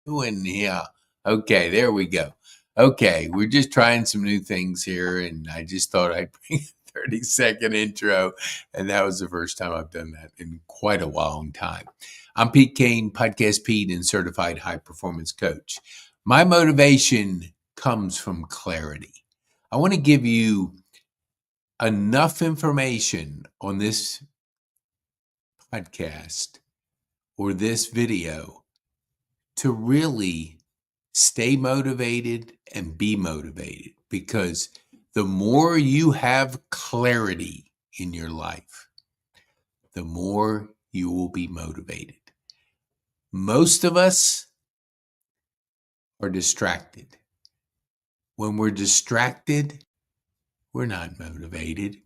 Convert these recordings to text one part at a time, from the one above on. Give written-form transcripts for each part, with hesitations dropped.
Doing, yeah. Okay, there we go. Okay, we're just trying some new things here, and I just thought I'd bring a 30-second intro, and that was the first time I've done that in quite a long time. I'm Pete Kane, Podcast Pete, and certified high performance coach. My motivation comes from clarity. I want to give you enough information on this podcast or this video to really stay motivated and be motivated, because the more you have clarity in your life, the more you will be motivated. Most of us are distracted. When we're distracted, we're not motivated.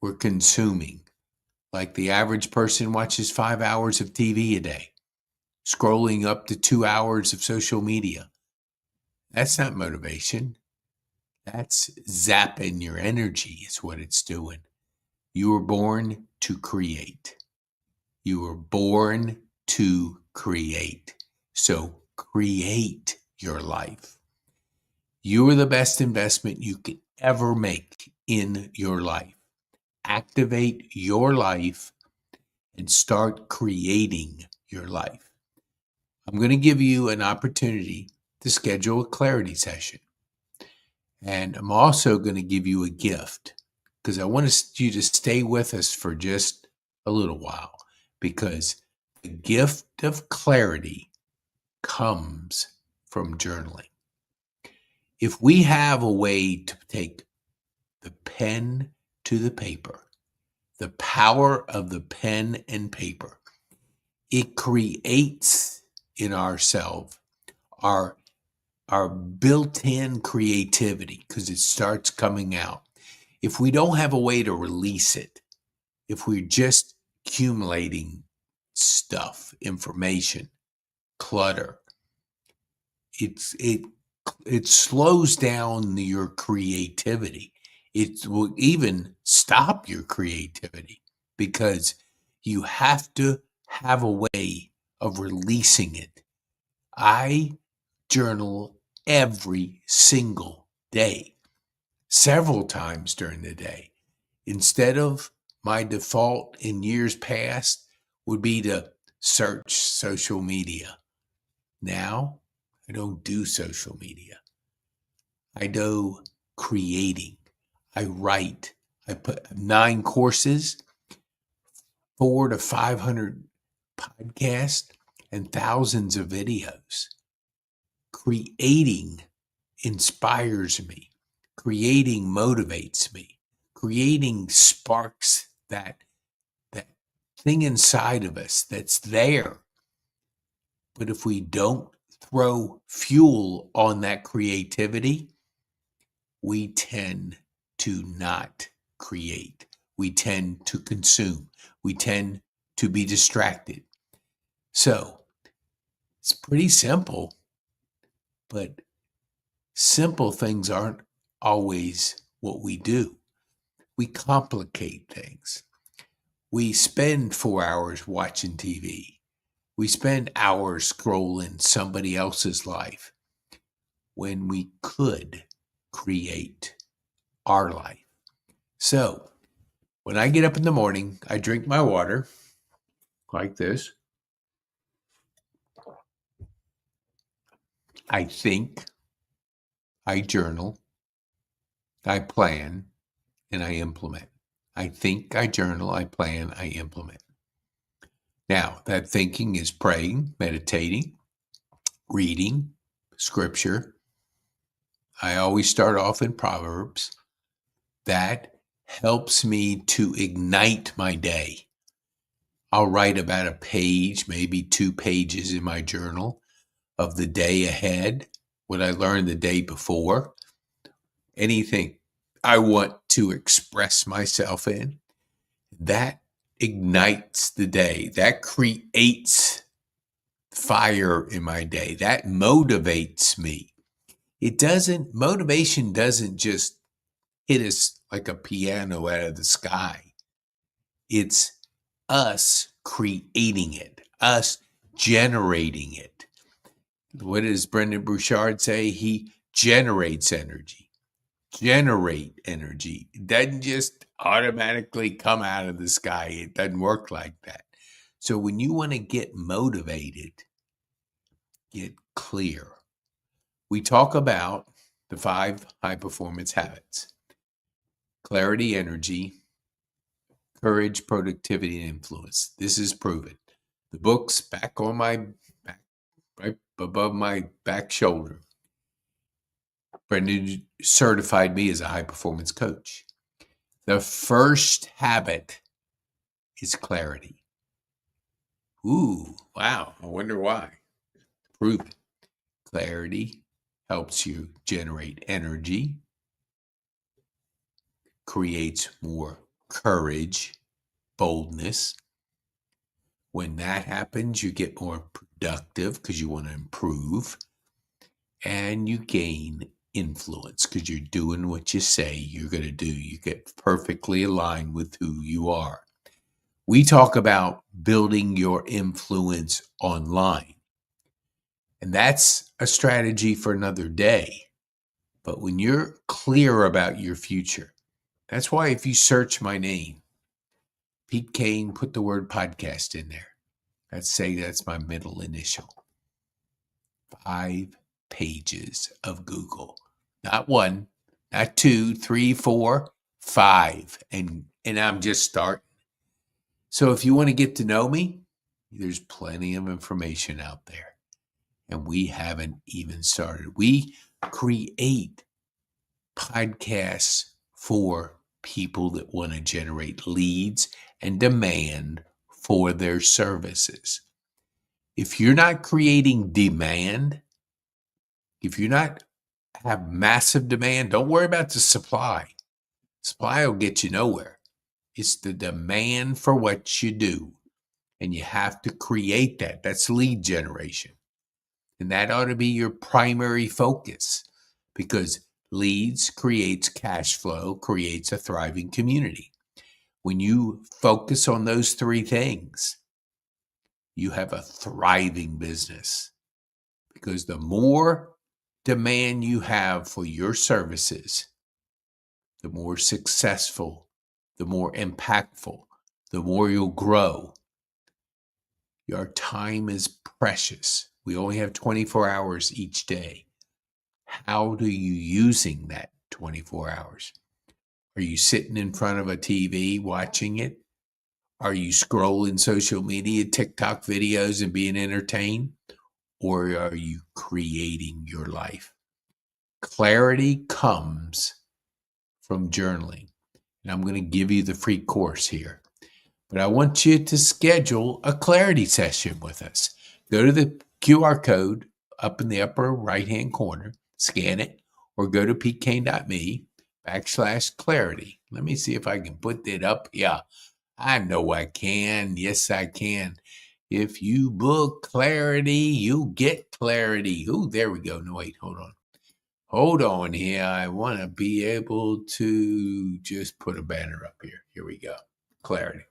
We're consuming. Like the average person watches 5 hours of TV a day, scrolling up to 2 hours of social media. That's not motivation. That's zapping your energy is what it's doing. You were born to create. You were born to create. So create your life. You are the best investment you could ever make in your life. Activate your life and start creating your life. I'm going to give you an opportunity to schedule a clarity session. And I'm also going to give you a gift, because I want you to stay with us for just a little while, because the gift of clarity comes from journaling. If we have a way to take the pen to the paper, the power of the pen and paper, it creates in ourselves our built-in creativity, because it starts coming out. If we don't have a way to release it, if we're just accumulating stuff, information, clutter, it slows down your creativity. It will even stop your creativity, because you have to have a way of releasing it. I journal every single day, several times during the day. Instead of my default in years past would be to search social media. Now, I don't do social media. I do creating. I write. I put 9 courses, 400 to 500 podcasts, and thousands of videos. Creating inspires me. Creating motivates me. Creating sparks that thing inside of us that's there. But if we don't throw fuel on that creativity, we tend to not create. We tend to consume. We tend to be distracted. So it's pretty simple, but simple things aren't always what we do. We complicate things. We spend 4 hours watching TV. We spend hours scrolling somebody else's life when we could create our life. So when I get up in the morning, I drink my water like this. I think, I journal, I plan, and I implement. I think, I journal, I plan, I implement. Now, that thinking is praying, meditating, reading, scripture. I always start off in Proverbs. That helps me to ignite my day. I'll write about a page, maybe 2 pages in my journal of the day ahead, what I learned the day before, anything I want to express myself in. That ignites the day. That creates fire in my day. That motivates me. Motivation doesn't just hit us like a piano out of the sky. It's us creating it, us generating it. What does Brendan Burchard say? He generates energy. Generate energy. It doesn't just automatically come out of the sky. It doesn't work like that. So when you want to get motivated, get clear. We talk about the 5 high performance habits: clarity, energy, courage, productivity, and influence. This is proven. The book's back on my back, right above my back shoulder. Brendan certified me as a high performance coach. The first habit is clarity. Ooh, wow. I wonder why. Prove it. Clarity helps you generate energy, creates more courage, boldness. When that happens, you get more productive because you want to improve, and you gain influence because you're doing what you say you're going to do. You get perfectly aligned with who you are. We talk about building your influence online, and that's a strategy for another day. But when you're clear about your future, that's why if you search my name, Pete Kane, put the word podcast in there. That's my middle initial. 5 pages of Google. Not 1, not 2, 3, 4, 5. And I'm just starting. So if you want to get to know me, there's plenty of information out there. And we haven't even started. We create podcasts for people that want to generate leads and demand for their services. If you're not creating demand, if you're not have massive demand, don't worry about the supply. Supply will get you nowhere. It's the demand for what you do. And you have to create that. That's lead generation. And that ought to be your primary focus, because leads creates cash flow, creates a thriving community. When you focus on those 3 things, you have a thriving business, because the more demand you have for your services, the more successful, the more impactful, the more you'll grow. Your time is precious. We only have 24 hours each day. How are you using that 24 hours? Are you sitting in front of a TV watching it? Are you scrolling social media, TikTok videos and being entertained? Or are you creating your life? Clarity comes from journaling. And I'm going to give you the free course here. But I want you to schedule a clarity session with us. Go to the QR code up in the upper right-hand corner, scan it, or go to petekane.me/clarity. Let me see if I can put that up. Yeah, I know I can. Yes, I can. If you book clarity, you get clarity. Ooh, there we go. No, wait, hold on. Hold on here. I want to be able to just put a banner up here. Here we go. Clarity.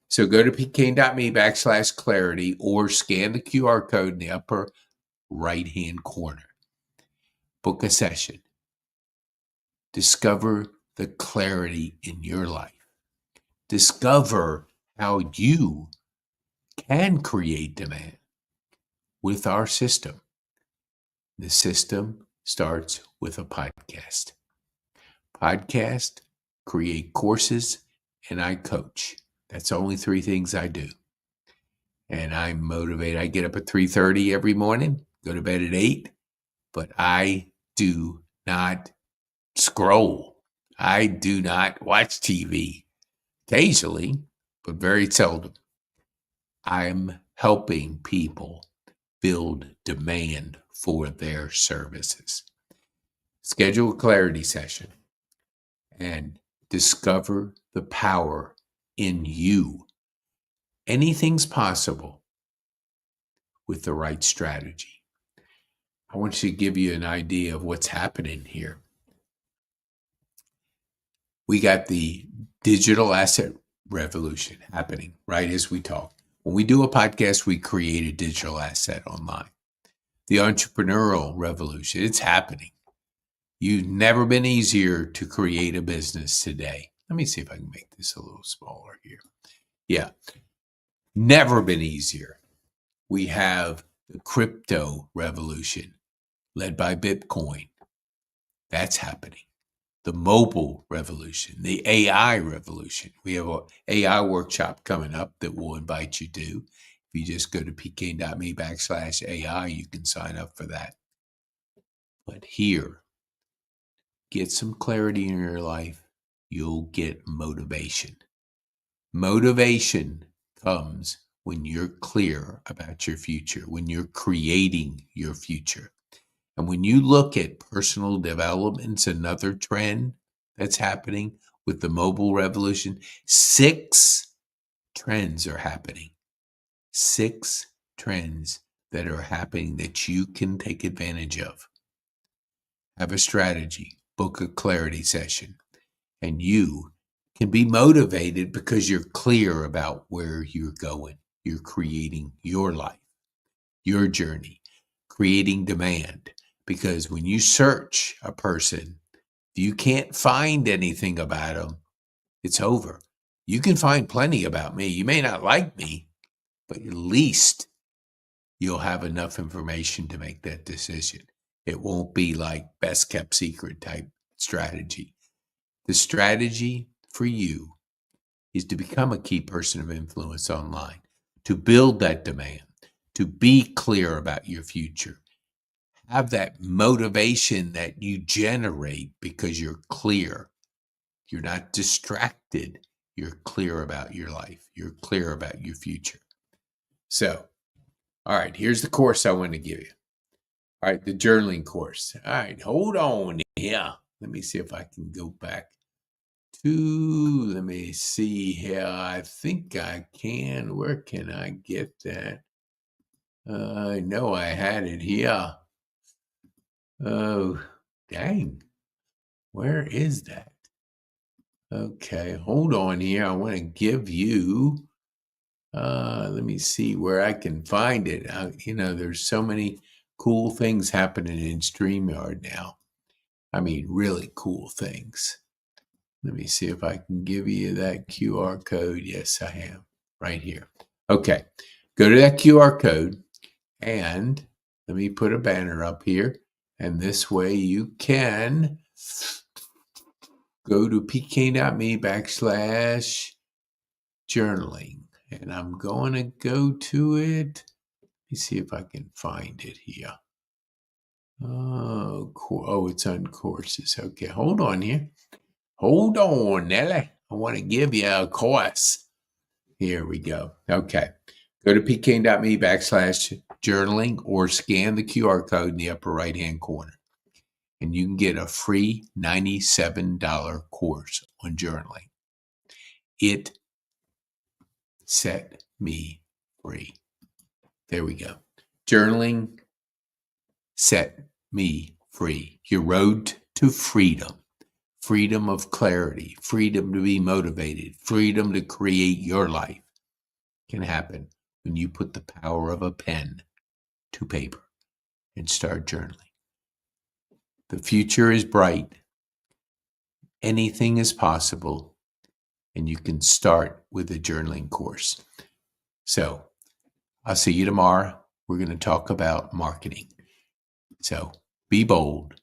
So go to petekane.me/clarity or scan the QR code in the upper right-hand corner. Book a session. Discover the clarity in your life. Discover how you can create demand with our system. The system starts with a podcast. Podcast, create courses, and I coach. That's only 3 things I do. And I'm motivated. I get up at 3:30 every morning, go to bed at 8, but I do not scroll. I do not watch TV. Occasionally, but very seldom. I'm helping people build demand for their services. Schedule a clarity session and discover the power in you. Anything's possible with the right strategy. I want to give you an idea of what's happening here. We got the digital asset revolution happening right as we talk. When we do a podcast, we create a digital asset online. the entrepreneurial revolution. It's happening. You've never been easier to create a business today. Let me see if I can make this a little smaller here. Yeah, never been easier. We have the crypto revolution led by Bitcoin. That's happening. The mobile revolution, the AI revolution. We have an AI workshop coming up that we'll invite you to. If you just go to pk.me/AI, you can sign up for that. But here, get some clarity in your life. You'll get motivation. Motivation comes when you're clear about your future, when you're creating your future. And when you look at personal development's another trend that's happening with the mobile revolution, 6 trends are happening. 6 trends that are happening that you can take advantage of. Have a strategy, book a clarity session, and you can be motivated because you're clear about where you're going. You're creating your life, your journey, creating demand. Because when you search a person, if you can't find anything about them, it's over. You can find plenty about me. You may not like me, but at least you'll have enough information to make that decision. It won't be like best kept secret type strategy. The strategy for you is to become a key person of influence online, to build that demand, to be clear about your future. Have that motivation that you generate because you're clear. You're not distracted. You're clear about your life. You're clear about your future. So, all right, here's the course I want to give you. All right, the journaling course. All right, hold on here. Let me see if I can go back to, let me see here. I think I can. Where can I get that? I know I had it here. Oh, dang. Where is that? Okay, hold on here. I want to give you, let me see where I can find it. There's so many cool things happening in StreamYard now. I mean, really cool things. Let me see if I can give you that QR code. Yes, I am right here. Okay, go to that QR code and let me put a banner up here. And this way you can go to pk.me/journaling. And I'm going to go to it. Let me see if I can find it here. Oh, it's on courses. Okay, hold on here. Hold on, Nelly. I want to give you a course. Here we go. Okay. Go to pk.me/journaling or scan the QR code in the upper right-hand corner. And you can get a free $97 course on journaling. It set me free. There we go. Journaling set me free. Your road to freedom. Freedom of clarity. Freedom to be motivated. Freedom to create your life can happen when you put the power of a pen to paper and start journaling. The future is bright. Anything is possible. And you can start with a journaling course. So I'll see you tomorrow. We're going to talk about marketing. So be bold,